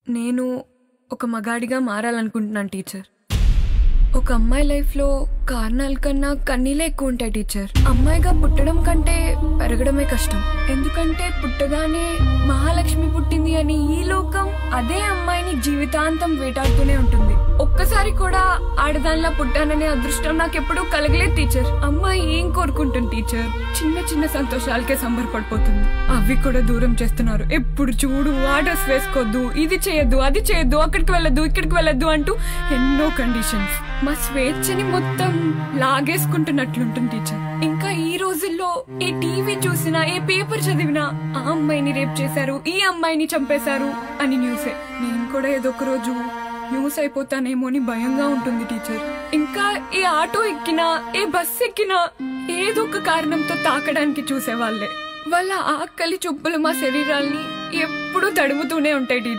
నేను ఒక మగాడిగా మారాలనుకుంటున్నాను టీచర్. ఒక అమ్మాయి లైఫ్లో కారణాల కన్నా కన్నీలే ఎక్కువ ఉంటాయి టీచర్. అమ్మాయిగా పుట్టడం కంటే పెరగడమే కష్టం. ఎందుకంటే పుట్టగానే మహాలక్ష్మి పుట్టింది అని ఈ లోకం అదే అమ్మాయిని జీవితాంతం వేటాడుతూనే ఉంటుంది. ఒక్కసారి కూడా ఆడదానిలా పుట్టాననే అదృష్టం నాకెప్పుడూ కలగలేదు టీచర్. అమ్మాయి ఏం కోరుకుంటుంది టీచర్? చిన్న చిన్న సంతోషాలకే సంబరపడిపోతుంది. అవి కూడా దూరం చేస్తున్నారు. ఎప్పుడు చూడు ఆ డ్రెస్ వేసుకోవద్దు, ఇది చేయొద్దు, అది చేయొద్దు, అక్కడికి వెళ్ళొద్దు, ఇక్కడికి వెళ్ళొద్దు అంటూ ఎన్నో కండిషన్స్. మా స్వేచ్ఛని మొత్తం లాగేసుకుంటున్నట్లుంటుంది టీచర్. ఇంకా ఈ రోజుల్లో ఏ టీవీ చూసినా, ఏ పేపర్ చదివినా ఆ అమ్మాయిని రేప్ చేశారు, ఈ అమ్మాయిని చంపేశారు అని న్యూసే. నేను కూడా ఏదో ఒక రోజు న్యూస్ అయిపోతానేమో అని భయంగా ఉంటుంది టీచర్. ఇంకా ఏ ఆటో ఎక్కినా, ఏ బస్ ఎక్కినా ఏదో ఒక కారణంతో తాకడానికి చూసేవాళ్లే. వాళ్ళ ఆకలి చూపులు మా శరీరాల్ని ఎప్పుడూ తడుముతూనే ఉంటాయి టీచర్.